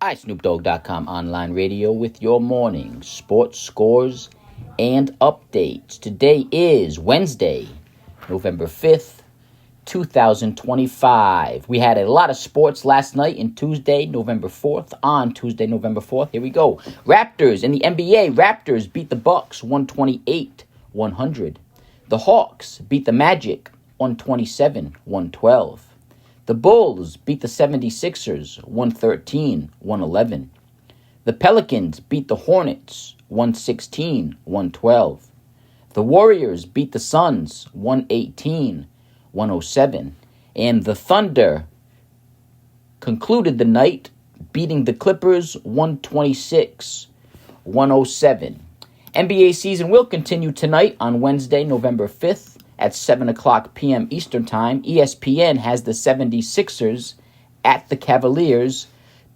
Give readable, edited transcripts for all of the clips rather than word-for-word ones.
iSnoopDogg.com online radio with your morning sports scores and updates. Today is Wednesday, November 5th, 2025. We had a lot of sports last night and Tuesday, November 4th. On Tuesday, November 4th, here we go. Raptors in the NBA. Raptors beat the Bucks 128-100. The Hawks beat the Magic 127-112. The Bulls beat the 76ers 113-111. The Pelicans beat the Hornets 116-112. The Warriors beat the Suns 118-107. And the Thunder concluded the night beating the Clippers 126-107. NBA season will continue tonight on Wednesday, November 5th. At 7 o'clock p.m. Eastern Time, ESPN has the 76ers at the Cavaliers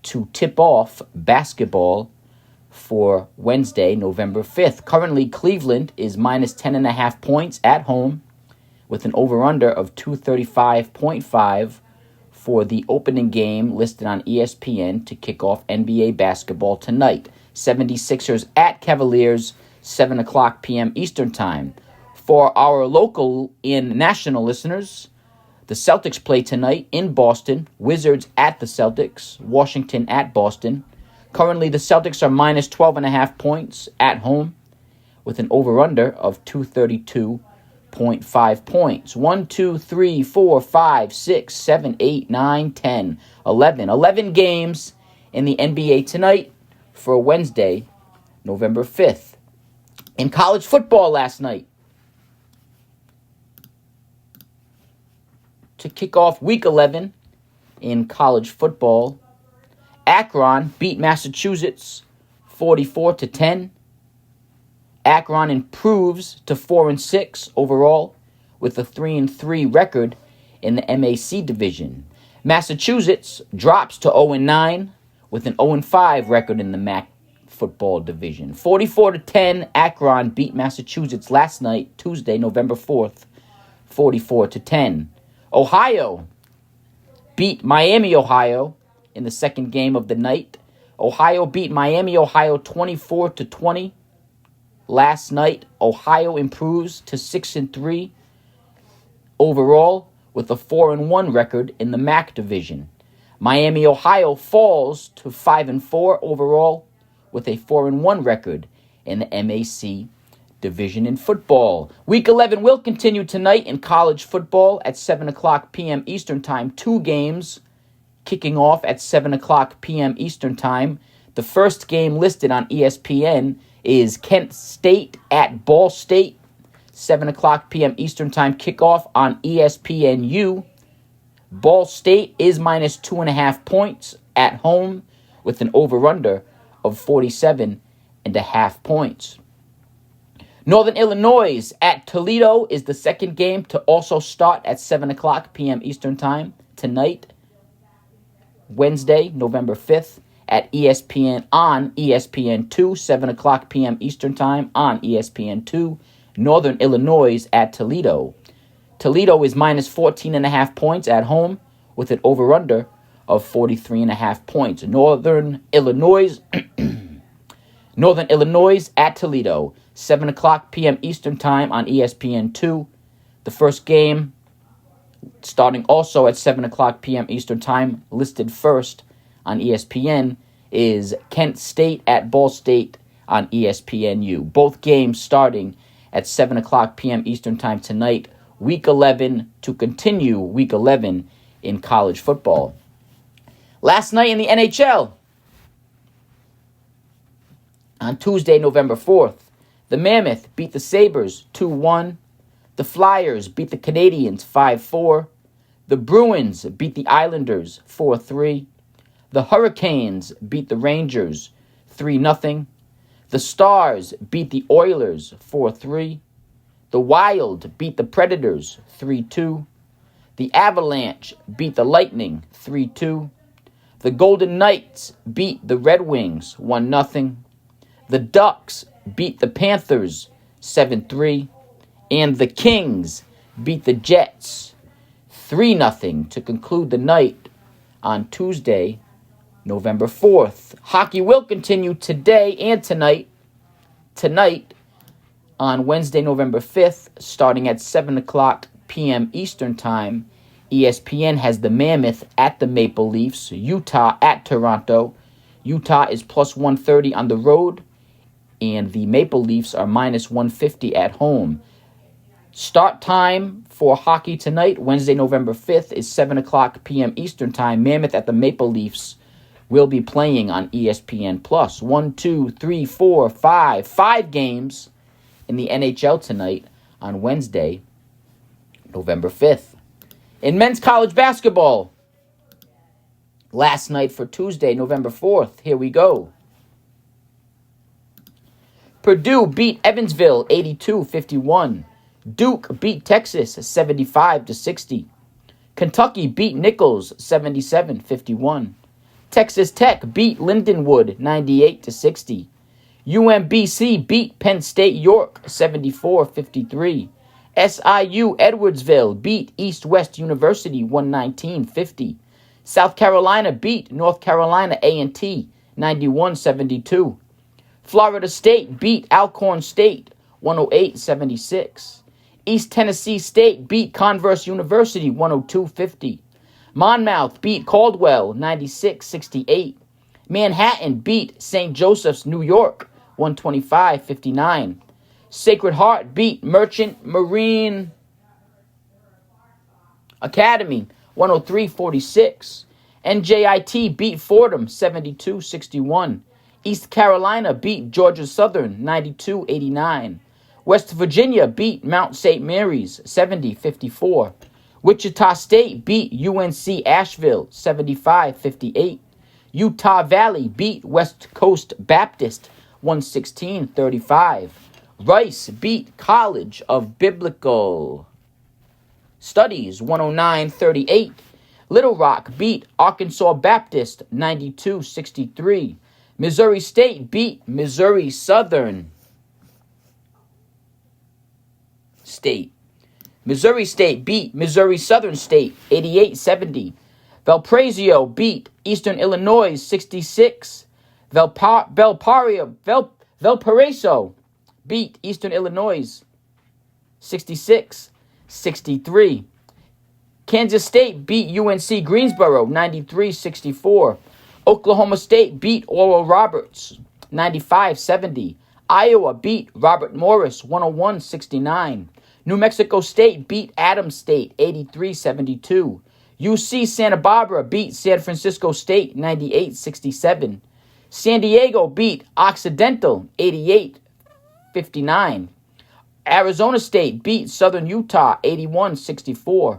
to tip off basketball for Wednesday, November 5th. Currently, Cleveland is minus 10.5 points at home with an over-under of 235.5 for the opening game listed on ESPN to kick off NBA basketball tonight. 76ers at Cavaliers, 7 o'clock p.m. Eastern Time. For our local and national listeners, the Celtics play tonight in Boston. Wizards at the Celtics. Washington at Boston. Currently, the Celtics are minus 12.5 points at home with an over-under of 232.5 points. 1, 2, 3, 4, 5, 6, 7, 8, 9, 10, 11. 11 games in the NBA tonight for Wednesday, November 5th. In college football last night, to kick off Week 11 in college football, Akron beat Massachusetts 44-10. Akron improves to 4-6 overall with a 3-3 record in the MAC division. Massachusetts drops to 0-9 with an 0-5 record in the MAC football division. 44-10, Akron beat Massachusetts last night, Tuesday, November 4th, 44-10. Ohio beat Miami, Ohio in the second game of the night. Ohio beat Miami, Ohio 24-20. Last night, Ohio improves to 6-3 overall with a 4-1 record in the MAC division. Miami, Ohio falls to 5-4 overall with a 4-1 record in the MAC division in football. Week 11 will continue tonight in college football at 7 o'clock p.m. Eastern Time. 2 games kicking off at 7 o'clock p.m. Eastern Time. The first game listed on ESPN is Kent State at Ball State. 7 o'clock p.m. Eastern Time kickoff on ESPNU. Ball State is minus 2.5 points at home with an over-under of 47.5 points. Northern Illinois at Toledo is the second game to also start at 7 o'clock p.m. Eastern Time tonight, Wednesday, November 5th, at ESPN on ESPN2, 7 o'clock p.m. Eastern Time on ESPN2. Northern Illinois at Toledo. Toledo is minus 14.5 points at home with an over-under of 43.5 points. Northern Illinois at Toledo. 7 o'clock p.m. Eastern Time on ESPN2. The first game starting also at 7 o'clock p.m. Eastern Time, listed first on ESPN, is Kent State at Ball State on ESPNU. Both games starting at 7 o'clock p.m. Eastern Time tonight. Week 11 to continue Week 11 in college football. Last night in the NHL, on Tuesday, November 4th, the Mammoth beat the Sabres 2-1. The Flyers beat the Canadiens 5-4. The Bruins beat the Islanders 4-3. The Hurricanes beat the Rangers 3-0. The Stars beat the Oilers 4-3. The Wild beat the Predators 3-2. The Avalanche beat the Lightning 3-2. The Golden Knights beat the Red Wings 1-0. The Ducks beat the Panthers 7-3. And the Kings beat the Jets 3-0 to conclude the night on Tuesday, November 4th. Hockey will continue today and tonight. Tonight, on Wednesday, November 5th, starting at 7 o'clock p.m. Eastern Time, ESPN has the Mammoth at the Maple Leafs, Utah at Toronto. Utah is plus 130 on the road, and the Maple Leafs are minus 150 at home. Start time for hockey tonight, Wednesday, November 5th, is 7 o'clock p.m. Eastern Time. Mammoth at the Maple Leafs will be playing on ESPN+. 5 games in the NHL tonight on Wednesday, November 5th. In men's college basketball, last night for Tuesday, November 4th, here we go. Purdue beat Evansville 82-51. Duke beat Texas 75-60. Kentucky beat Nichols 77-51. Texas Tech beat Lindenwood 98-60. UMBC beat Penn State York 74-53. SIU Edwardsville beat East West University 119-50. South Carolina beat North Carolina A&T 91-72. Florida State beat Alcorn State 108-76. East Tennessee State beat Converse University 102-50. Monmouth beat Caldwell 96-68. Manhattan beat St. Joseph's New York 125-59. Sacred Heart beat Merchant Marine Academy 103-46. NJIT beat Fordham 72-61. East Carolina beat Georgia Southern 92-89. West Virginia beat Mount St. Mary's 70-54. Wichita State beat UNC Asheville 75-58. Utah Valley beat West Coast Baptist 116-35. Rice beat College of Biblical Studies 109-38. Little Rock beat Arkansas Baptist 92-63. Missouri State beat Missouri Southern State. Missouri State beat Missouri Southern State 88-70. Valparaiso beat Eastern Illinois 66. Valparaiso beat Eastern Illinois 66-63. Kansas State beat UNC Greensboro 93-64. Oklahoma State beat Oral Roberts 95-70. Iowa beat Robert Morris 101-69. New Mexico State beat Adams State 83-72. UC Santa Barbara beat San Francisco State 98-67. San Diego beat Occidental 88-59. Arizona State beat Southern Utah 81-64.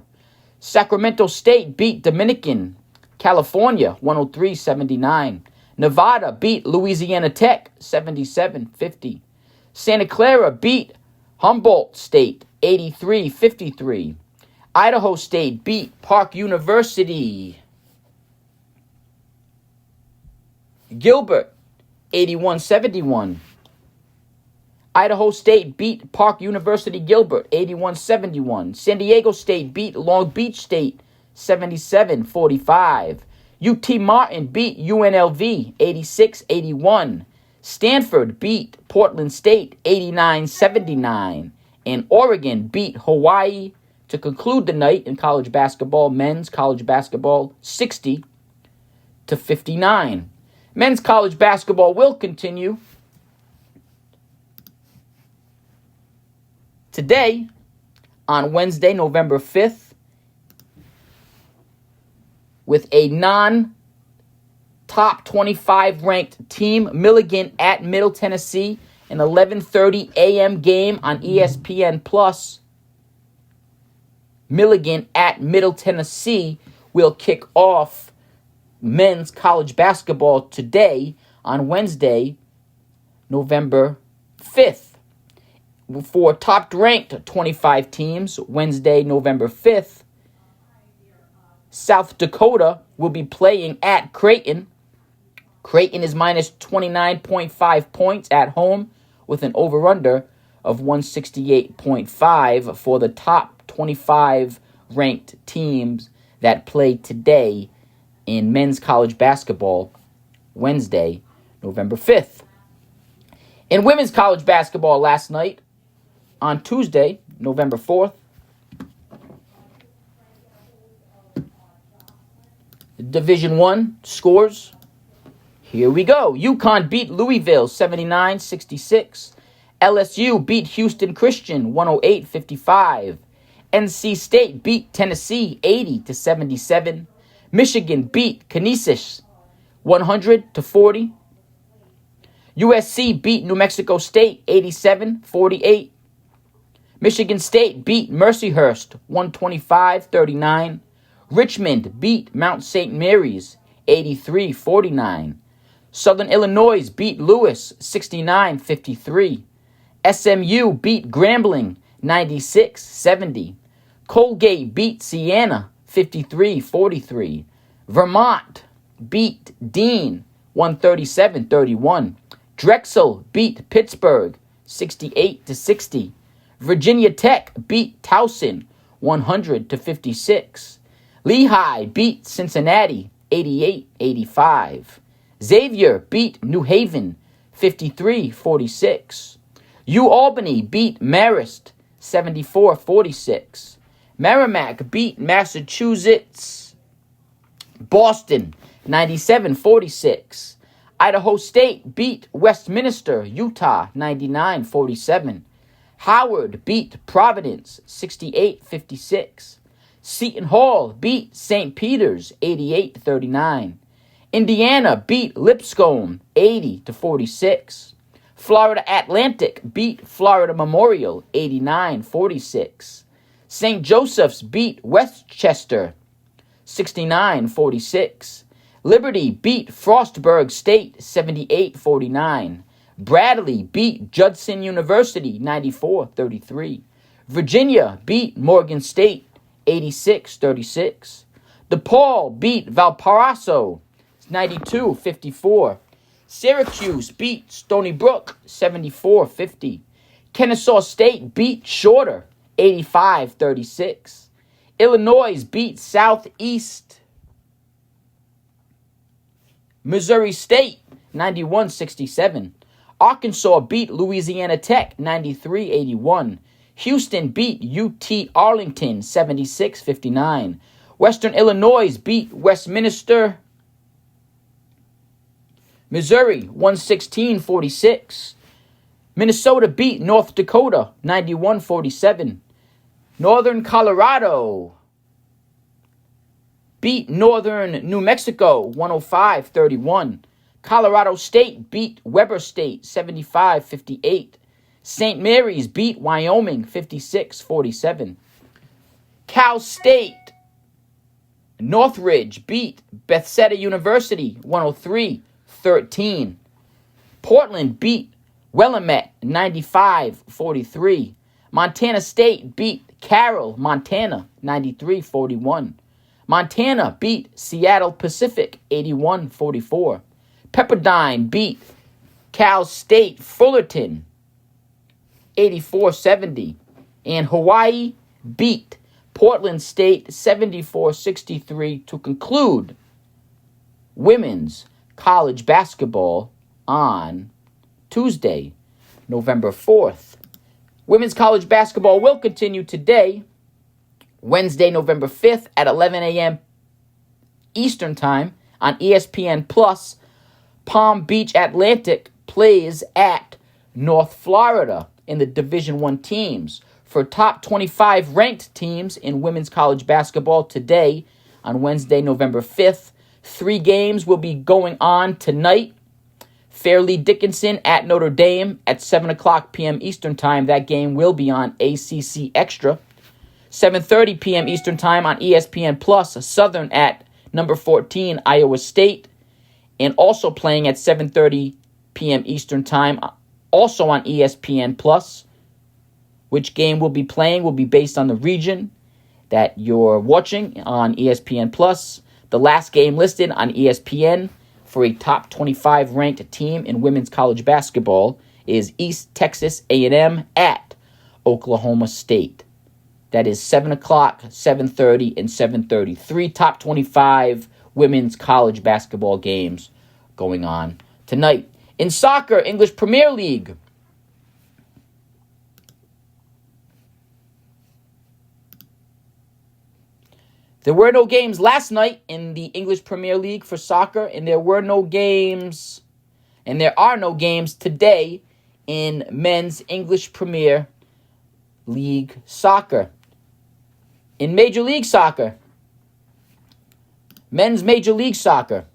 Sacramento State beat Dominican California 103-79. Nevada beat Louisiana Tech 77-50. Santa Clara beat Humboldt State 83-53. Idaho State beat Park University Gilbert 81-71. Idaho State beat Park University Gilbert 81-71. San Diego State beat Long Beach State 77-45. UT Martin beat UNLV 86-81. Stanford beat Portland State 89-79. And Oregon beat Hawaii to conclude the night in college basketball, men's college basketball 60-59. Men's college basketball will continue today on Wednesday, November 5th, with a non-top 25 ranked team, Milligan at Middle Tennessee, an 11:30 a.m. game on ESPN+. Milligan at Middle Tennessee will kick off men's college basketball today on Wednesday, November 5th. For top-ranked 25 teams, Wednesday, November 5th, South Dakota will be playing at Creighton. Creighton is minus 29.5 points at home with an over-under of 168.5 for the top 25 ranked teams that play today in men's college basketball Wednesday, November 5th. In women's college basketball last night, on Tuesday, November 4th, Division I scores. Here we go. UConn beat Louisville 79-66. LSU beat Houston Christian 108-55. NC State beat Tennessee 80-77. Michigan beat Canisius 100-40. USC beat New Mexico State 87-48. Michigan State beat Mercyhurst 125-39. Richmond beat Mount St. Mary's 83-49. Southern Illinois beat Lewis 69-53. SMU beat Grambling 96-70. Colgate beat Siena 53-43. Vermont beat Dean 137-31. Drexel beat Pittsburgh 68-60. Virginia Tech beat Towson 100-56. Lehigh beat Cincinnati 88-85. Xavier beat New Haven 53-46. UAlbany beat Marist 74-46. Merrimack beat Massachusetts Boston 97-46. Idaho State beat Westminster, Utah 99-47. Howard beat Providence 68-56. Seton Hall beat St. Peter's 88-39. Indiana beat Lipscomb 80-46. Florida Atlantic beat Florida Memorial 89-46. St. Joseph's beat Westchester 69-46. Liberty beat Frostburg State 78-49. Bradley beat Judson University 94-33. Virginia beat Morgan State 86-36. DePaul beat Valparaiso 92-54. Syracuse beat Stony Brook 74-50. Kennesaw State beat Shorter 85-36. Illinois beat Southeast Missouri State 91-67. Arkansas beat Louisiana Tech 93-81. Houston beat UT Arlington 76-59. Western Illinois beat Westminster, Missouri 116-46. Minnesota beat North Dakota 91-47. Northern Colorado beat Northern New Mexico 105-31. Colorado State beat Weber State 75-58. St. Mary's beat Wyoming 56-47. Cal State Northridge beat Bethesda University 103-13. Portland beat Willamette 95-43. Montana State beat Carroll, Montana 93-41. Montana beat Seattle Pacific 81-44. Pepperdine beat Cal State Fullerton 84-70. And Hawaii beat Portland State 74-63 to conclude women's college basketball on Tuesday, November 4th. Women's college basketball will continue today, Wednesday, November 5th at 11 a.m. Eastern Time on ESPN+. Palm Beach Atlantic plays at North Florida in the Division I teams. For top 25 ranked teams in women's college basketball today, on Wednesday, November 5th, 3 games will be going on tonight. Fairleigh Dickinson at Notre Dame at 7 o'clock p.m. Eastern Time. That game will be on ACC Extra. 7:30 p.m. Eastern Time on ESPN+. Southern at number 14, Iowa State. And also playing at 7:30 p.m. Eastern Time, also on ESPN+. Which game we'll be playing will be based on the region that you're watching on ESPN+. The last game listed on ESPN for a top 25 ranked team in women's college basketball is East Texas A&M at Oklahoma State. That is 7 o'clock, 7:30, and 7:30. 3 top 25 women's college basketball games going on tonight. In soccer, English Premier League. There were no games last night in the English Premier League for soccer, and there are no games today in men's English Premier League soccer. In Major League Soccer, men's Major League Soccer,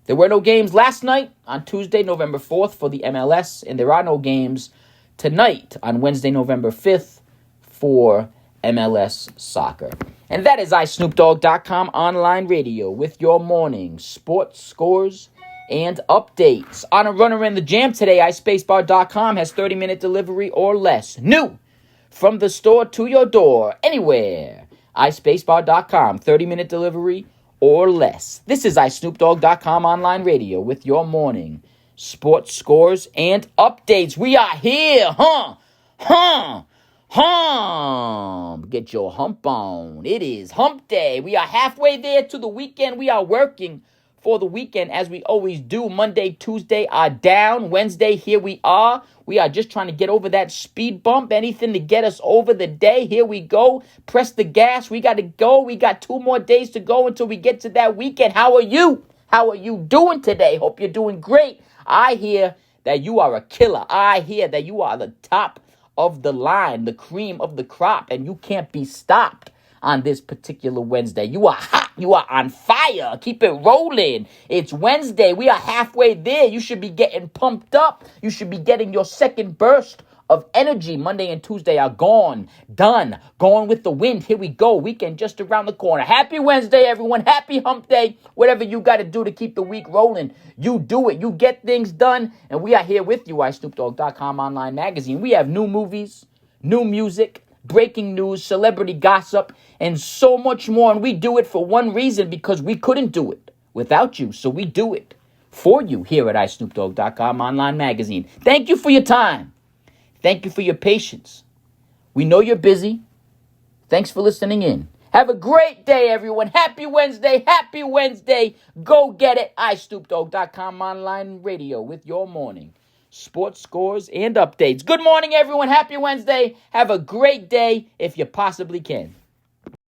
there were no games last night on Tuesday, November 4th for the MLS, and there are no games tonight on Wednesday, November 5th for MLS Soccer. And that is iSnoopDogg.com online radio with your morning sports scores and updates. On a runner in the jam today, iSpaceBar.com has 30-minute delivery or less. New from the store to your door, anywhere. iSpaceBar.com, 30-minute delivery or less. This is iSnoopDogg.com online radio with your morning sports scores and updates. We are here, get your hump on. It is hump day. We are halfway there to the weekend. We are working for the weekend as we always do. Monday, Tuesday are down. Wednesday, here we are. We are just trying to get over that speed bump. Anything to get us over the day. Here we go. Press the gas. We got to go. We got 2 more days to go until we get to that weekend. How are you? How are you doing today? Hope you're doing great. I hear that you are a killer. I hear that you are the top of the line, the cream of the crop, and you can't be stopped on this particular Wednesday. You are hot. You are on fire. Keep it rolling. It's Wednesday. We are halfway there. You should be getting pumped up. You should be getting your second burst of energy. Monday and Tuesday are gone, done, gone with the wind. Here we go. Weekend just around the corner. Happy Wednesday, everyone. Happy hump day. Whatever you got to do to keep the week rolling, you do it. You get things done. And we are here with you, iSnoopDogg.com online magazine. We have new movies, new music, breaking news, celebrity gossip, and so much more. And we do it for one reason, because we couldn't do it without you. So we do it for you here at iSnoopDogg.com online magazine. Thank you for your time. Thank you for your patience. We know you're busy. Thanks for listening in. Have a great day, everyone. Happy Wednesday. Happy Wednesday. Go get it. iSnoopDogg.com online radio with your morning sports scores and updates. Good morning, everyone. Happy Wednesday. Have a great day if you possibly can.